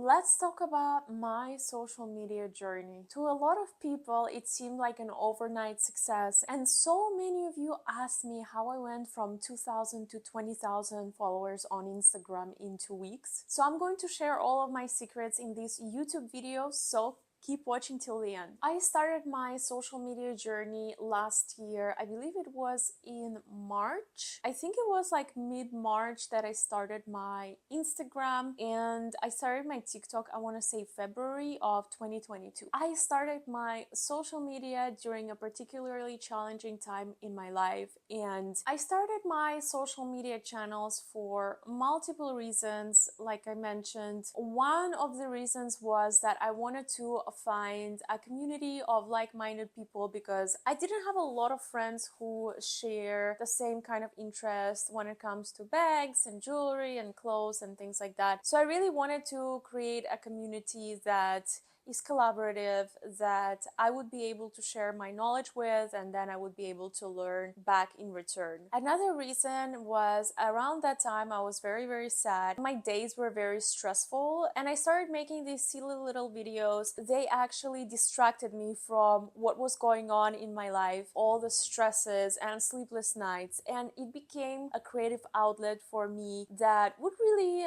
Let's talk about my social media journey. To a lot of people, it seemed like an overnight success, and so many of you asked me how I went from 2,000 to 20,000 followers on Instagram in 2 weeks. So I'm going to share all of my secrets in this YouTube video, so keep watching till the end. I started my social media journey last year. I believe it was in March. I think it was like mid-March that I started my Instagram, and I started my TikTok, I want to say February of 2022. I started my social media during a particularly challenging time in my life, and I started my social media channels for multiple reasons. Like I mentioned, one of the reasons was that I wanted to find a community of like-minded people, because I didn't have a lot of friends who share the same kind of interest when it comes to bags and jewelry and clothes and things like that. So I really wanted to create a community that is collaborative, that I would be able to share my knowledge with, and then I would be able to learn back in return. Another reason was around that time I was very sad. My days were very stressful, and I started making these silly little videos. They actually distracted me from what was going on in my life, all the stresses and sleepless nights, and it became a creative outlet for me that would really,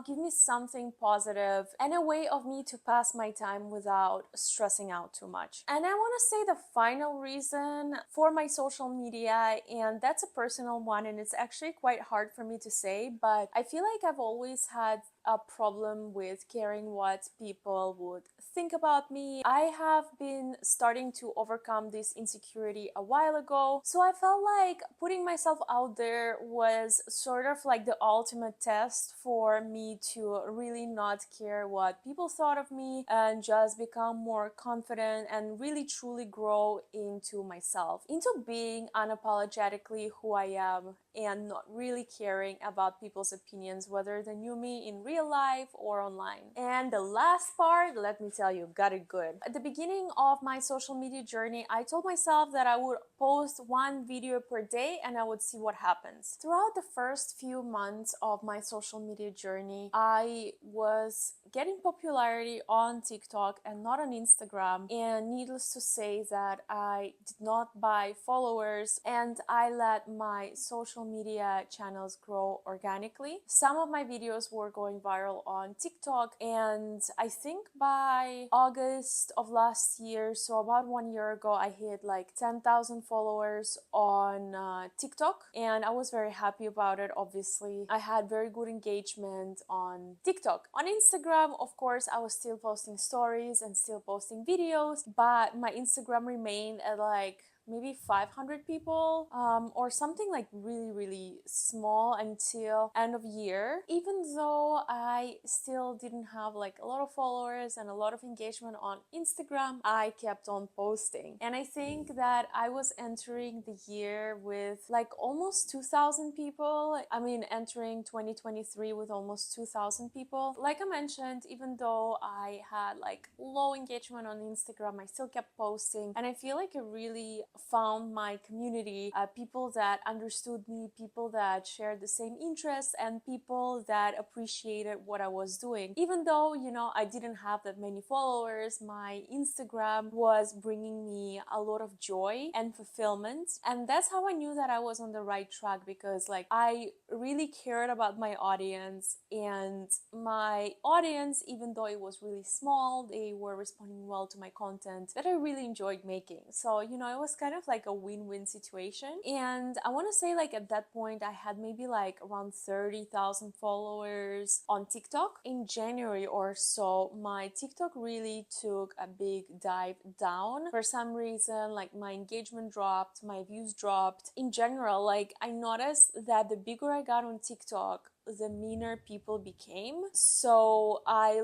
give me something positive and a way of me to pass my time without stressing out too much. And I want to say the final reason for my social media, and that's a personal one, and it's actually quite hard for me to say, but I feel like I've always had a problem with caring what people would think about me. I have been starting to overcome this insecurity a while ago, so I felt like putting myself out there was sort of like the ultimate test for me to really not care what people thought of me and just become more confident and really truly grow into myself, into being unapologetically who I am and not really caring about people's opinions, whether they knew me in real life or online. And the last part, let me tell you, got it good. At the beginning of my social media journey, I told myself that I would post one video per day and I would see what happens. Throughout the first few months of my social media journey, I was getting popularity on TikTok and not on Instagram, and needless to say that I did not buy followers, and I let my social media channels grow organically. Some of my videos were going viral on TikTok, and I think by August of last year, so about 1 year ago, I hit like 10,000 followers on TikTok, and I was very happy about it. Obviously, I had very good engagement on TikTok. On Instagram, of course, I was still posting stories and still posting videos, but my Instagram remained at like maybe 500 people or something like really small until end of year. Even though I still didn't have like a lot of followers and a lot of engagement on Instagram, I kept on posting, and I think that I was entering the year with like almost 2,000 people. I mean, entering 2023 with almost 2,000 people. Like I mentioned, even though I had like low engagement on Instagram, I still kept posting, and I feel like it really found my community, people that understood me, people that shared the same interests, and people that appreciated what I was doing. Even though, I didn't have that many followers, my Instagram was bringing me a lot of joy and fulfillment, and that's how I knew that I was on the right track, because like I really cared about my audience, and my audience, even though it was really small, they were responding well to my content that I really enjoyed making. So, it was kind of like a win-win situation. And I want to say, like, at that point I had maybe like around 30,000 followers on TikTok. In January or so, my TikTok really took a big dive down. For some reason, like, my engagement dropped, my views dropped. In general, like, I noticed that the bigger I got on TikTok, the meaner people became. So my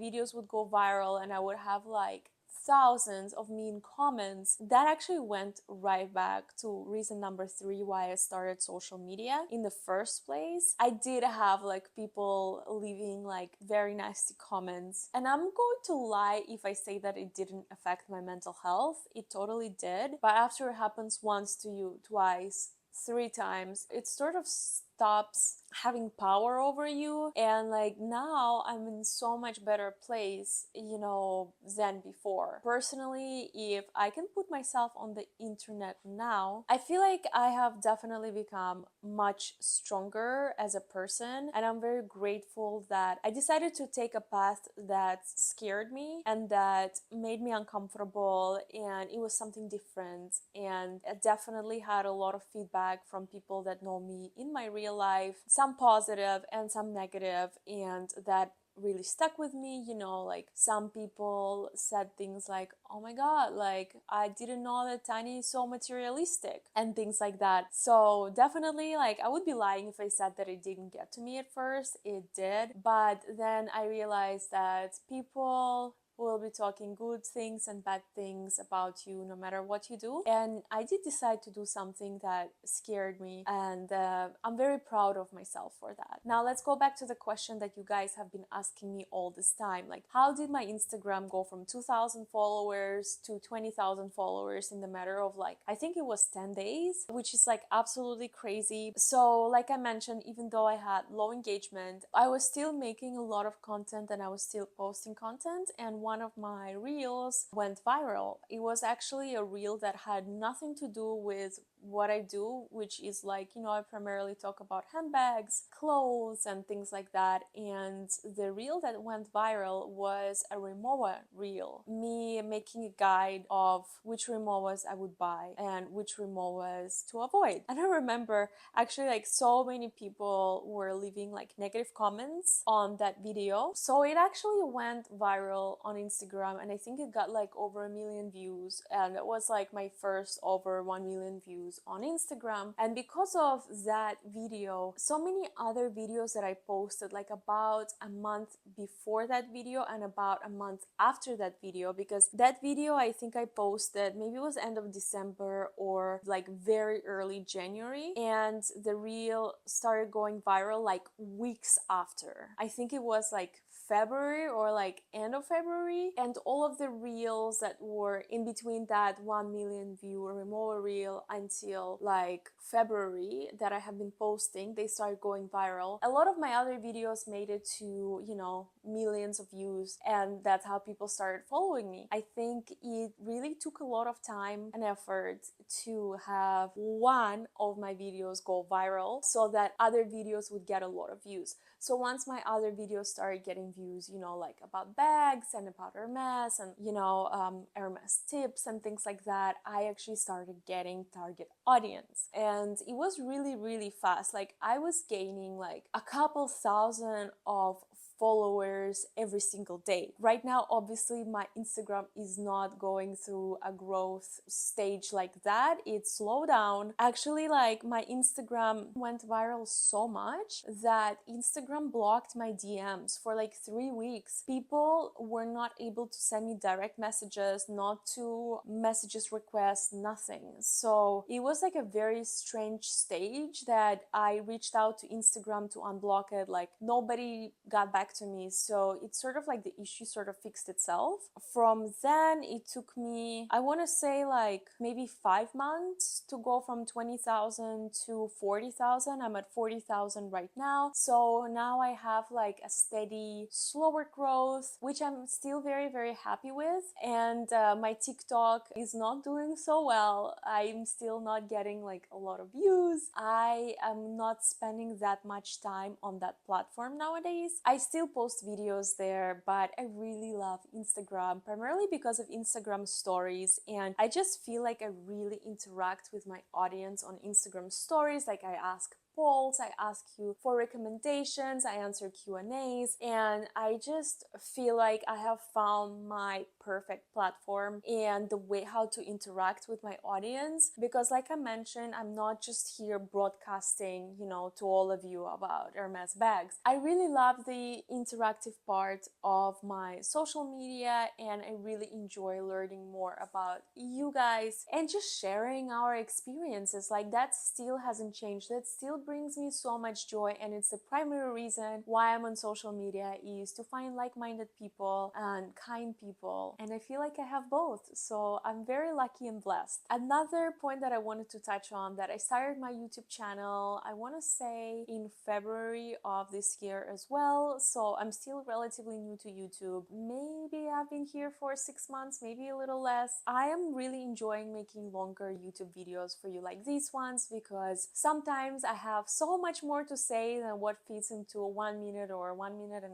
videos would go viral and I would have like thousands of mean comments. That actually went right back to reason number 3 why I started social media in the first place. I did have like people leaving like very nasty comments, and I'm going to lie if I say that it didn't affect my mental health. It totally did, but after it happens once to you, twice, 3 times, it sort of stops having power over you. And like now I'm in so much better place, you know, than before. Personally, if I can put myself on the internet now, I feel like I have definitely become much stronger as a person, and I'm very grateful that I decided to take a path that scared me and that made me uncomfortable, and it was something different. And I definitely had a lot of feedback from people that know me in my real life, some positive and some negative, and that really stuck with me. You know, like some people said things like, oh my god, like I didn't know that Tiny is so materialistic, and things like that. So definitely, like, I would be lying if I said that it didn't get to me at first. It did, but then I realized that people will be talking good things and bad things about you no matter what you do. And I did decide to do something that scared me, and I'm very proud of myself for that. Now let's go back to the question that you guys have been asking me all this time, like how did my Instagram go from 2,000 followers to 20,000 followers in the matter of, like, I think it was 10 days, which is like absolutely crazy. So like I mentioned, even though I had low engagement, I was still making a lot of content and I was still posting content, and one of my reels went viral. It was actually a reel that had nothing to do with what I do, which is like, you know, I primarily talk about handbags, clothes, and things like that. And the reel that went viral was a Rimowa reel, me making a guide of which Rimowas I would buy and which Rimowas to avoid. And I remember actually like so many people were leaving like negative comments on that video. So it actually went viral on Instagram, and I think it got like over 1 million views, and it was like my first over 1 million views on Instagram. And because of that video, so many other videos that I posted like about a month before that video and about a month after that video, because that video I think I posted maybe it was end of December or like very early January, and the reel started going viral like weeks after. I think it was like February or like end of February, and all of the reels that were in between that 1 million view Rimowa reel until like February that I have been posting, they started going viral. A lot of my other videos made it to, you know, millions of views, and that's how people started following me. I think it really took a lot of time and effort to have one of my videos go viral so that other videos would get a lot of views. So once my other videos started getting views, you know, like about bags and about Hermes and, you know, Hermes tips and things like that, I actually started getting target audience. And it was really, really fast. Like I was gaining like a couple thousand of followers every single day. Right now, obviously, my Instagram is not going through a growth stage like that. It slowed down. Actually, like my Instagram went viral so much that Instagram blocked my DMs for like 3 weeks. People were not able to send me direct messages, not to messages requests, nothing. So it was like a very strange stage that I reached out to Instagram to unblock it. Like nobody got back to me, so it's sort of like the issue sort of fixed itself. From then it took me, I want to say like maybe 5 months to go from 20,000 to 40,000. I'm at 40,000 right now, so now I have like a steady slower growth, which I'm still very, very happy with. And my TikTok is not doing so well. I'm still not getting like a lot of views. I am not spending that much time on that platform nowadays. I still post videos there, but I really love Instagram, primarily because of Instagram stories. And I just feel like I really interact with my audience on Instagram stories. Like I ask polls, I ask you for recommendations, I answer Q&As, and I just feel like I have found my perfect platform and the way how to interact with my audience. Because like I mentioned, I'm not just here broadcasting, you know, to all of you about Hermes bags. I really love the interactive part of my social media, and I really enjoy learning more about you guys and just sharing our experiences. Like that still hasn't changed. That's still brings me so much joy, and it's the primary reason why I'm on social media, is to find like-minded people and kind people, and I feel like I have both, so I'm very lucky and blessed. Another point that I wanted to touch on, that I started my YouTube channel, I want to say in February of this year as well, so I'm still relatively new to YouTube. Maybe I've been here for 6 months, maybe a little less. I am really enjoying making longer YouTube videos for you like these ones, because sometimes I have so much more to say than what fits into a 1 minute or 1.5 minutes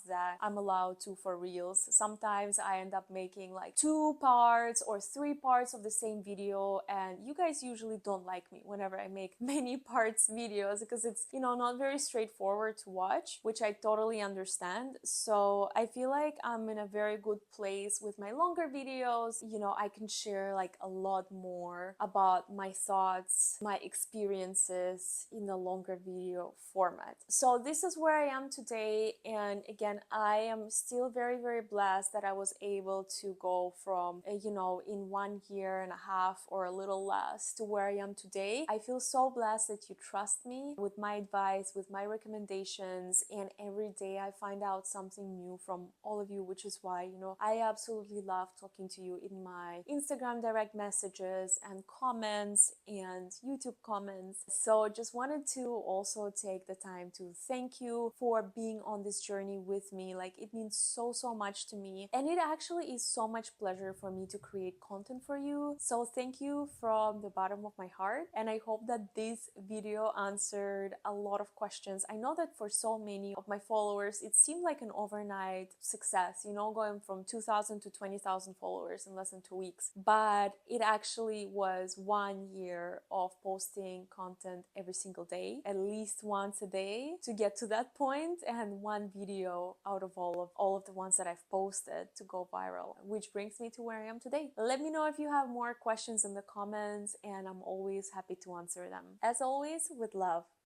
that I'm allowed to for reels. Sometimes I end up making like 2 parts or 3 parts of the same video, and you guys usually don't like me whenever I make many parts videos, because it's, you know, not very straightforward to watch, which I totally understand. So I feel like I'm in a very good place with my longer videos. You know, I can share like a lot more about my thoughts, my experiences in a longer video format. So this is where I am today, and again, I am still very, very blessed that I was able to go from, you know, in 1.5 years or a little less to where I am today. I feel so blessed that you trust me with my advice, with my recommendations, and every day I find out something new from all of you, which is why, you know, I absolutely love talking to you in my Instagram direct messages and comments and YouTube comments. So just wanted to also take the time to thank you for being on this journey with me. Like, it means so, so much to me, and it actually is so much pleasure for me to create content for you. So thank you from the bottom of my heart, and I hope that this video answered a lot of questions. I know that for so many of my followers, it seemed like an overnight success, you know, going from 2,000 to 20,000 followers in less than 2 weeks. But it actually was 1 year of posting content every single day, at least once a day, to get to that point, and 1 video out of all of the ones that I've posted to go viral, which brings me to where I am today. Let me know if you have more questions in the comments, and I'm always happy to answer them. As always, with love.